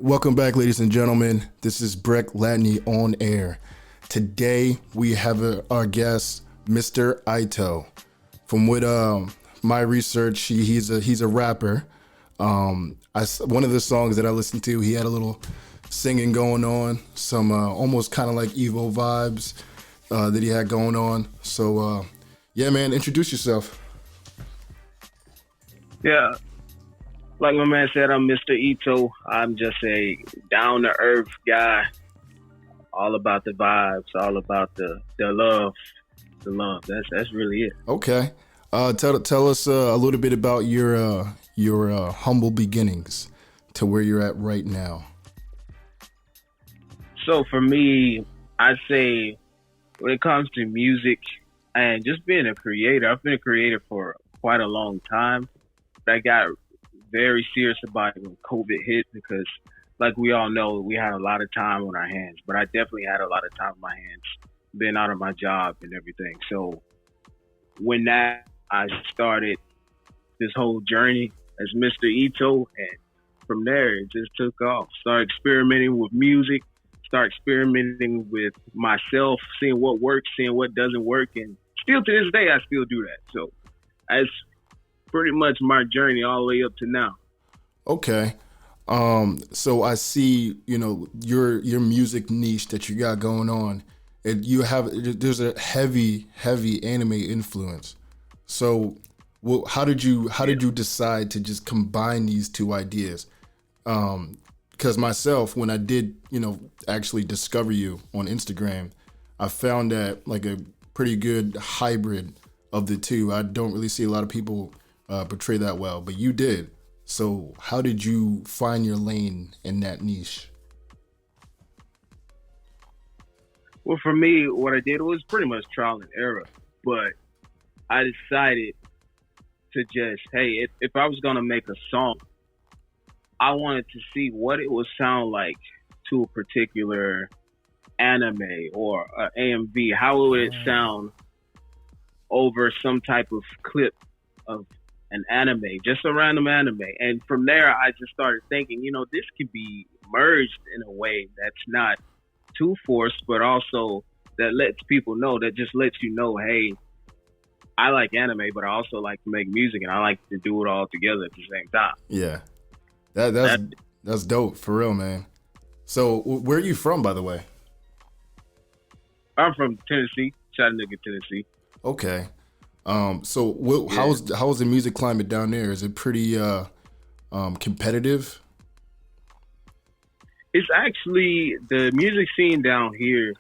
Welcome back, ladies and gentlemen. This is Breck Latney On Air. Today we have our guest, Mr. Ito. From what my research, he's a rapper. One of the songs that I listened to, he had a little singing going on, some almost kind of like Evo vibes that he had going on. So yeah, man, introduce yourself. Yeah, like my man said, I'm Mr. Ito. I'm just a down-to-earth guy, all about the vibes, all about the love, the love. That's really it. Okay, tell us a little bit about your humble beginnings to where you're at right now. So for me, I'd say when it comes to music and just being a creator, I've been a creator for quite a long time. I got very serious about it when COVID hit because, like we all know, we had a lot of time on our hands. But I definitely had a lot of time on my hands, being out of my job and everything. So when I started this whole journey as Mr. Ito, and from there it just took off. Started experimenting with music, start experimenting with myself, seeing what works, seeing what doesn't work, and still to this day I still do that. So as pretty much my journey all the way up to now. Okay. So I see, your music niche that you got going on, and there's a heavy anime influence. So how did you decide to just combine these two ideas? Because myself, when I did, actually discover you on Instagram, I found that like a pretty good hybrid of the two. I don't really see a lot of people portray that well, but you did. So how did you find your lane in that niche? Well, for me, what I did was pretty much trial and error, but I decided to just, hey, if I was going to make a song, I wanted to see what it would sound like to a particular anime or AMV. How would it sound over some type of clip of an anime, just a random anime? And from there, I just started thinking, this could be merged in a way that's not too forced, but also that lets people know, that just lets you know, hey, I like anime, but I also like to make music, and I like to do it all together at the same time. Yeah, that's dope for real, man. So where are you from, by the way? I'm from Tennessee, Chattanooga, Tennessee. Okay. So how's the music climate down there? Is it pretty competitive? It's actually, the music scene down here,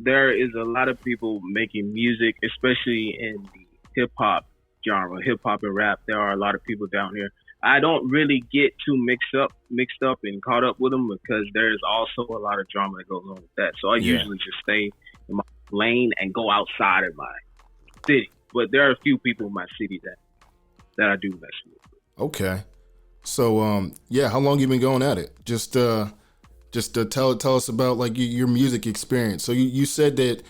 there is a lot of people making music, especially in the hip-hop genre, hip-hop and rap. There are a lot of people down here. I don't really get too mixed up and caught up with them because there's also a lot of drama that goes on with that. So I usually just stay in my lane and go outside of my city. But there are a few people in my city that I do mess with. Okay. So how long you been going at it? Just tell us about like your music experience. So you said that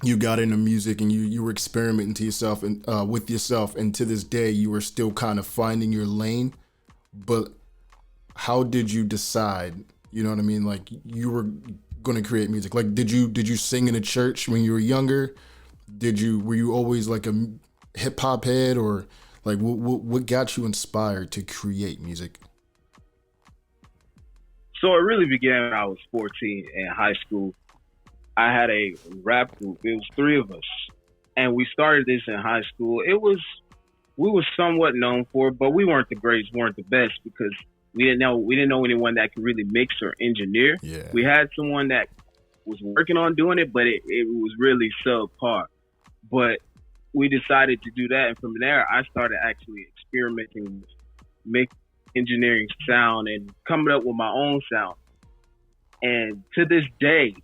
you got into music and you were experimenting to yourself and with yourself, and to this day you were still kind of finding your lane. But how did you decide? You know what I mean? Like you were going to create music. Like did you sing in a church when you were younger? Were you always like a hip hop head, or like what got you inspired to create music? So it really began when I was 14 in high school. I had a rap group. It was 3 of us, and we started this in high school. We were somewhat known for it, but we weren't the greatest, weren't the best, because we didn't know anyone that could really mix or engineer. Yeah. We had someone that was working on doing it, but it was really subpar. But we decided to do that, and from there, I started actually experimenting with engineering sound and coming up with my own sound. And to this day,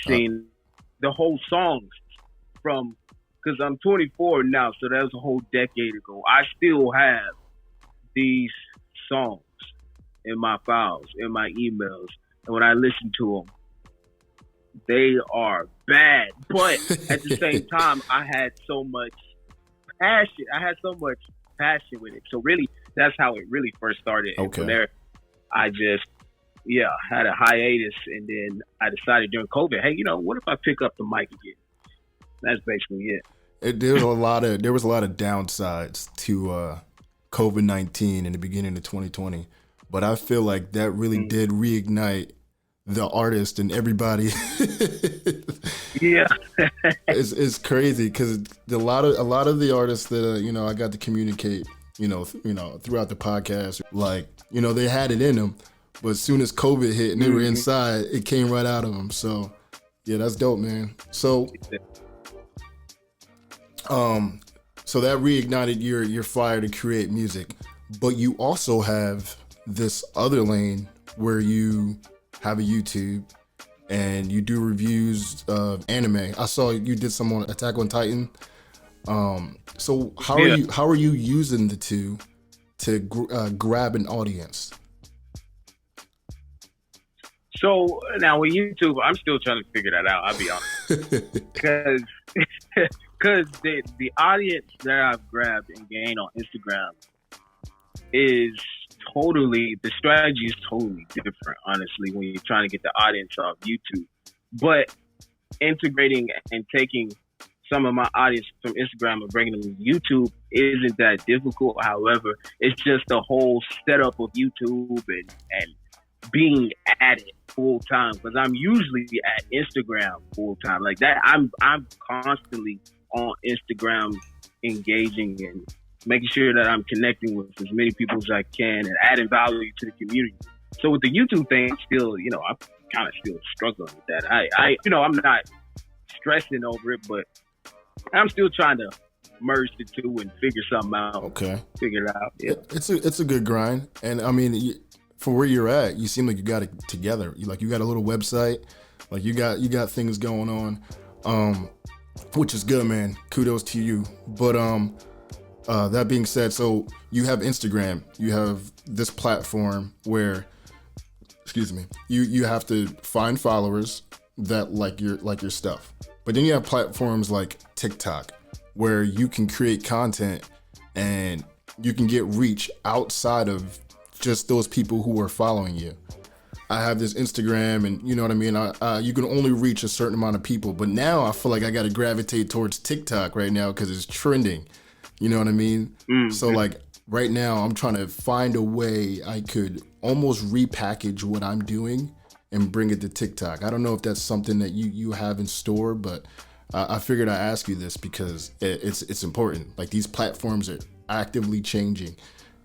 seeing the whole songs from, because I'm 24 now, so that was a whole decade ago. I still have these songs in my files, in my emails, and when I listen to them, they are bad. But at the same time, I had so much passion. I had so much passion with it. So really, that's how it really first started. And from there, I just, had a hiatus, and then I decided during COVID, hey, what if I pick up the mic again? That's basically it. There was a lot of downsides to COVID-19 in the beginning of 2020, but I feel like that really did reignite the artist and everybody. Yeah. It's crazy because a lot of the artists that I got to communicate throughout the podcast, like they had it in them, but as soon as COVID hit and they were inside, it came right out of them. So yeah, that's dope, man. So so that reignited your fire to create music, but you also have this other lane where you have a YouTube and you do reviews of anime. I saw you did some on Attack on Titan. So how are you using the two to grab an audience? So now with YouTube, I'm still trying to figure that out. I'll be honest, because the audience that I've grabbed and gained on Instagram is the strategy is totally different, honestly, when you're trying to get the audience off YouTube. But integrating and taking some of my audience from Instagram and bringing them to YouTube isn't that difficult. However, it's just the whole setup of YouTube and being at it full time, because I'm usually at Instagram full time like that. I'm constantly on Instagram engaging and making sure that I'm connecting with as many people as I can and adding value to the community. So with the YouTube thing, I'm still, I'm kind of still struggling with that. I'm not stressing over it, but I'm still trying to merge the two and figure something out. Okay. Figure it out. Yeah. It's a good grind. And I mean, for where you're at, you seem like you got it together. You got a little website, like you got things going on, which is good, man. Kudos to you. But that being said, so you have Instagram, you have this platform where, you have to find followers that like your stuff. But then you have platforms like TikTok where you can create content and you can get reach outside of just those people who are following you. I have this Instagram, and you know what I mean? You can only reach a certain amount of people, but now I feel like I got to gravitate towards TikTok right now because it's trending. You know what I mean? So like right now I'm trying to find a way I could almost repackage what I'm doing and bring it to TikTok. I don't know if that's something that you have in store, but I figured I'd ask you this because it's important. Like these platforms are actively changing,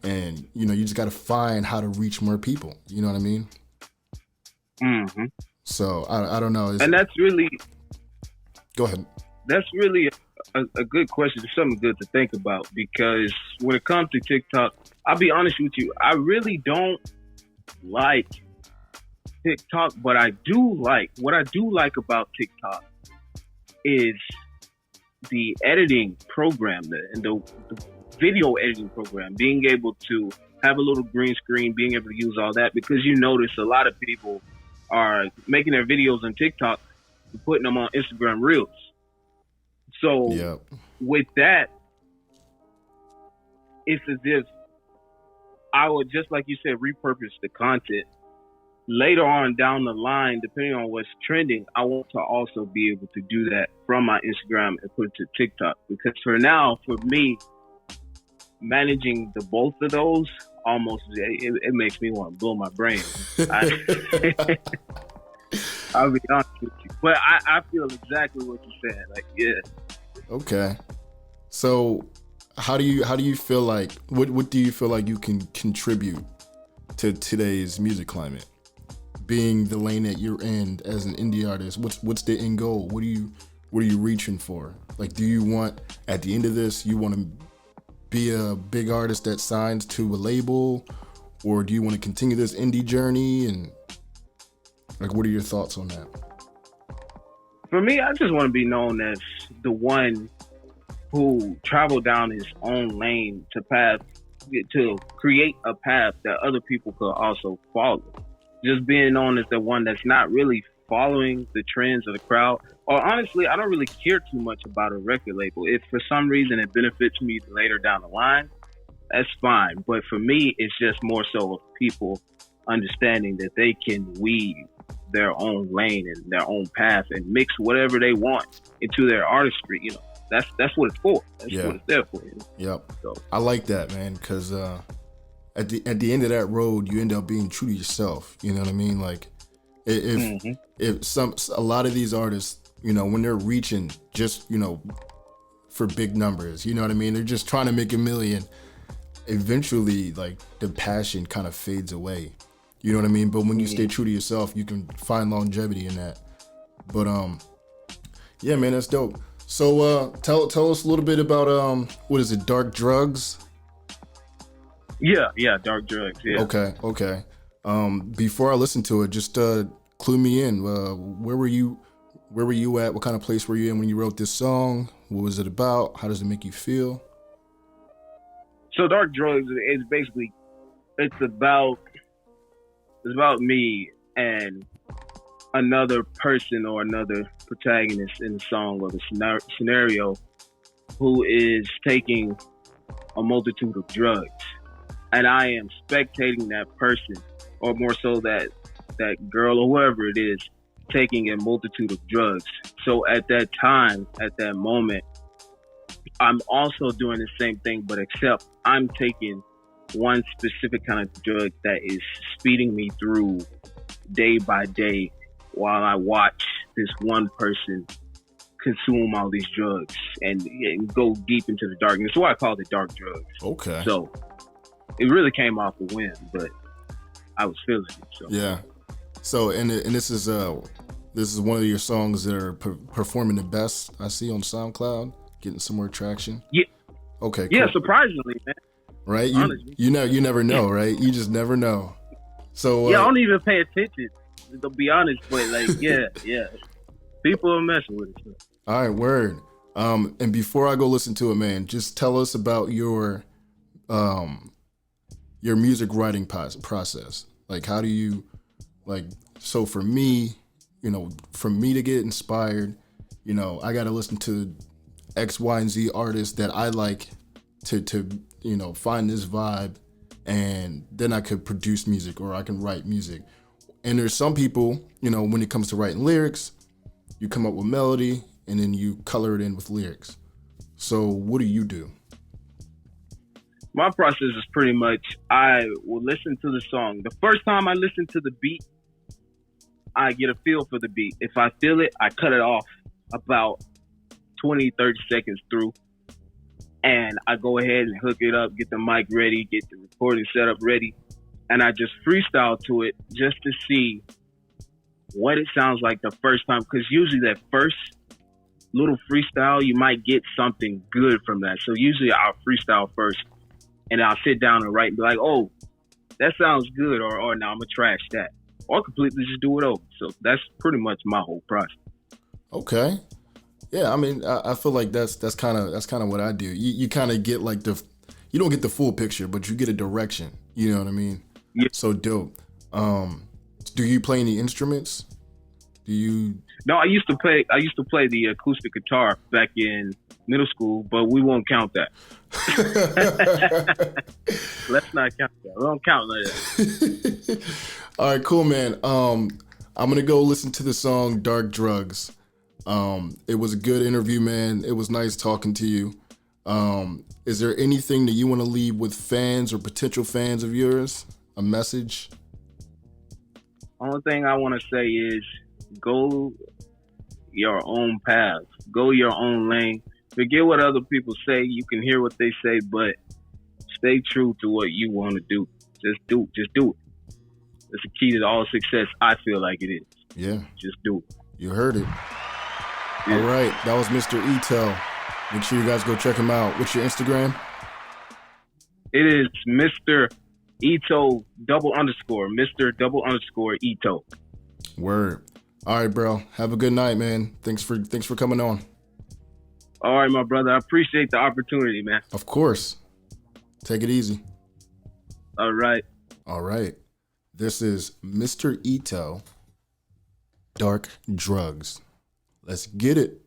and you just got to find how to reach more people. You know what I mean? Mm-hmm. So I don't know. And that's really... Go ahead. That's really a good question. It's something good to think about, because when it comes to TikTok, I'll be honest with you, I really don't like TikTok, but what I do like about TikTok is the editing program and the video editing program, being able to have a little green screen, being able to use all that, because you notice a lot of people are making their videos on TikTok and putting them on Instagram Reels. So with that, it's as if I would, just like you said, repurpose the content. Later on down the line, depending on what's trending, I want to also be able to do that from my Instagram and put it to TikTok. Because for now, for me, managing the both of those almost, it makes me want to blow my brain. I'll be honest with you. But I feel exactly what you said. Like, yeah. Okay. So how do you feel like, what do you feel like you can contribute to today's music climate? Being the lane that you're in as an indie artist, what's the end goal? What are you reaching for? Like, do you want, at the end of this, you want to be a big artist that signs to a label, or do you want to continue this indie journey? And like, what are your thoughts on that? For me, I just want to be known as the one who traveled down his own lane to create a path that other people could also follow. Just being known as the one that's not really following the trends of the crowd. Or honestly, I don't really care too much about a record label. If for some reason it benefits me later down the line, that's fine. But for me, it's just more so of people understanding that they can weave their own lane and their own path and mix whatever they want into their artistry. You know, that's what it's for. That's what it's there for. You know? Yep. So I like that, man, because at the end of that road, you end up being true to yourself. You know what I mean? Like if a lot of these artists, you know, when they're reaching just, you know, for big numbers, you know what I mean? They're just trying to make $1 million. Eventually, like, the passion kind of fades away. You know what I mean? But when you stay true to yourself, you can find longevity in that. But yeah, man, that's dope. So tell us a little bit about what is it, Dark Drugs? Yeah, Dark Drugs. Yeah. Okay. Before I listen to it, just clue me in. Where were you at? What kind of place were you in when you wrote this song? What was it about? How does it make you feel? So Dark Drugs is basically it's about me and another person or another protagonist in the song or the scenario who is taking a multitude of drugs, and I am spectating that person, or more so that girl or whoever it is, taking a multitude of drugs. So at that time, at that moment, I'm also doing the same thing, but except I'm taking one specific kind of drug that is speeding me through day by day while I watch this one person consume all these drugs and go deep into the darkness. That's why I call it Dark Drugs. Okay. So it really came off a whim, but I was feeling it. So. Yeah. So and this is one of your songs that are performing the best I see on SoundCloud, getting some more traction. Yeah. Okay. Cool. Yeah, surprisingly, man. Right? You never know, right? You just never know. So yeah, I don't even pay attention, to be honest, but like yeah. People are messing with it. So. All right, word. And before I go listen to it, man, just tell us about your music writing process. Like, how do you, like, so for me, you know, for me to get inspired, you know, I got to listen to X, Y, and Z artists that I like to you know, find this vibe, and then I could produce music or I can write music. And there's some people, you know, when it comes to writing lyrics, you come up with melody and then you color it in with lyrics. So what do you do? My process is pretty much, I will listen to the song. The first time I listen to the beat, I get a feel for the beat. If I feel it, I cut it off about 20, 30 seconds through. And I go ahead and hook it up, get the mic ready, get the recording setup ready. And I just freestyle to it just to see what it sounds like the first time. Because usually that first little freestyle, you might get something good from that. So usually I'll freestyle first and I'll sit down and write and be like, oh, that sounds good. Or now I'm going to trash that. Or completely just do it over. So that's pretty much my whole process. Okay. Yeah, I mean, I feel like that's kind of what I do. You kind of get like you don't get the full picture, but you get a direction. You know what I mean? Yeah. So dope. Do you play any instruments? No, I used to play the acoustic guitar back in middle school, but we won't count that. Let's not count that. We don't count that. All right, cool, man. I'm gonna go listen to the song "Dark Drugs." It was a good interview, man. It was nice talking to you. Is there anything that you want to leave with fans or potential fans of yours? A message? Only thing I want to say is go your own path. Go your own lane. Forget what other people say. You can hear what they say, but stay true to what you want to do. Just do it. It's the key to all success. I feel like it is. Yeah. Just do it. You heard it. Yeah. All right. That was Mr. Ito. Make sure you guys go check him out. What's your Instagram? It is Mr. Ito __ Mr. __ Ito. Word. All right, bro. Have a good night, man. Thanks for coming on. All right, my brother. I appreciate the opportunity, man. Of course. Take it easy. All right. All right. This is Mr. Ito. Dark Drugs. Let's get it.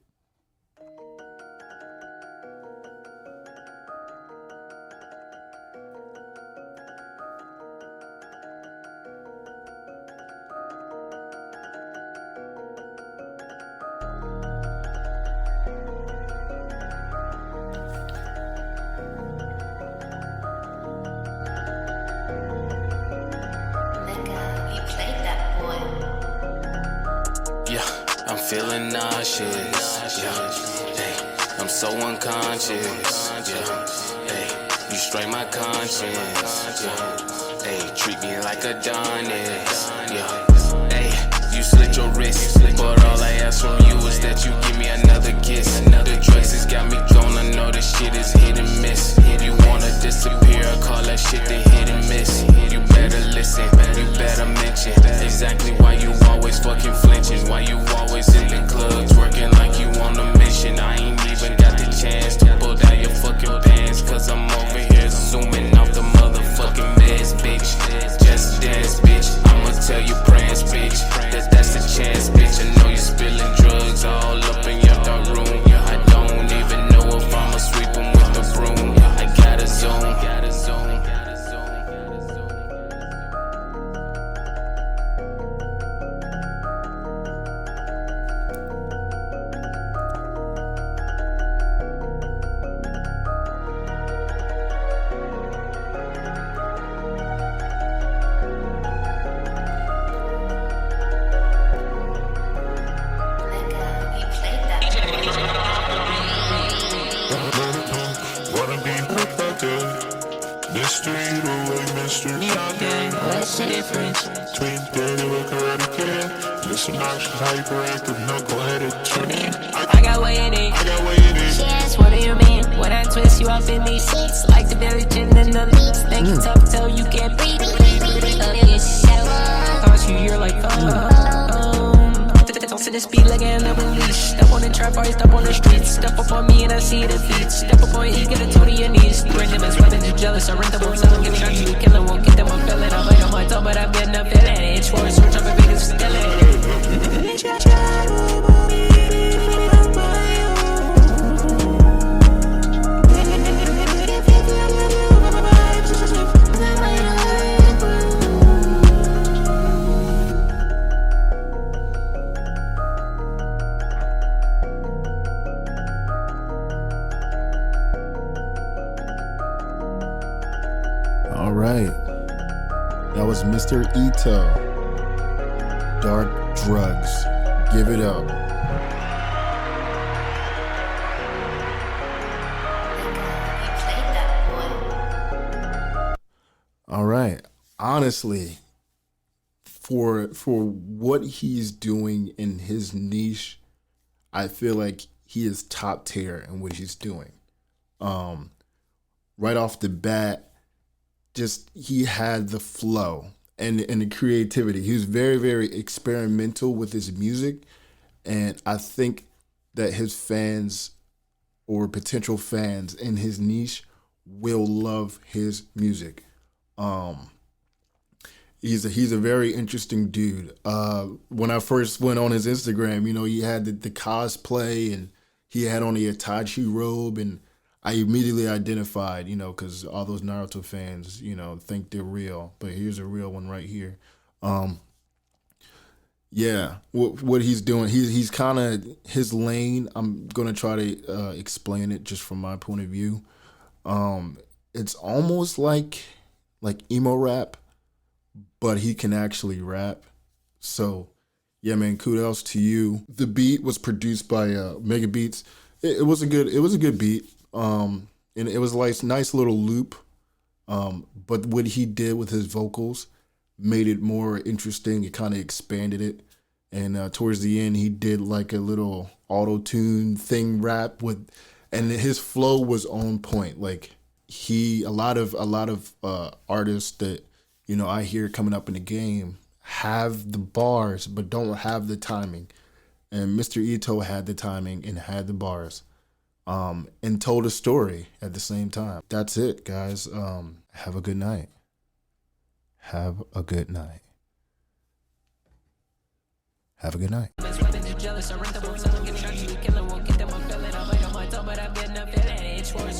Feeling nauseous, yeah. Hey, I'm so unconscious, yeah. Hey, you strain my conscience, yeah. Hey, treat me like Adonis, yeah. Hey, you slit your wrist, but all I ask from you is that you give me another kiss. The drugs has got me gone, I know this shit is hit and miss. You wanna disappear, I call that shit the hit and miss. You better listen, you better mention exactly why you always fucking flinching. Why you always in the clubs working like you on a mission. I ain't even got the chance to pull down your fucking pants, cause I'm over here zooming off the motherfucking meds, bitch. Just dance, bitch. I'ma tell you prance, bitch. That's the chance, bitch. I know you're spilling drugs all up in your dark room. I don't even know if I'ma sweep them with the broom. I gotta zone. Hyperactive, knuckleheaded twin. I got way in it. Yes, what do you mean? When I twist you up in these seats, like the village in the leaves. Think it's tough till you can't breathe. Thought you're like don't sit the speed like an little leash. Step on the trap, or step on the streets. Step up on me and I see the feet. Step up on you, get a toe to your knees. Bring them as weapons, you're jealous. I rent them up, sell them, give shots, you kill them. Won't get them, I'm feeling. I bite on my tongue, but I'm getting a feeling. It's for a switch, I'm a big still it. All right. That was Mr. Ito. Dark Drugs. Give it up. All right. Honestly, for what he's doing in his niche, I feel like he is top tier in what he's doing. Right off the bat, just he had the flow and the creativity. He was very, very experimental with his music. And I think that his fans or potential fans in his niche will love his music. He's a very interesting dude. When I first went on his Instagram, he had the cosplay and he had on the Itachi robe, and I immediately identified, because all those Naruto fans, think they're real, but here's a real one right here. Yeah, what he's doing, he's kind of his lane. I'm gonna try to explain it just from my point of view. It's almost like emo rap, but he can actually rap. So, yeah, man, kudos to you. The beat was produced by Mega Beats. It was a good beat. And it was like nice little loop. But what he did with his vocals made it more interesting. It kind of expanded it. And towards the end, he did like a little auto-tune thing rap and his flow was on point. Like a lot of artists that, I hear coming up in the game have the bars, but don't have the timing. And Mr. Ito had the timing and had the bars. And told a story at the same time. That's it, guys. Have a good night. Have a good night. Have a good night. Weapons are jealous, I rent them, someone can shock you, kill it, won't get them, I'm feeling, I bite on my tongue, but I've been a feeling, it's for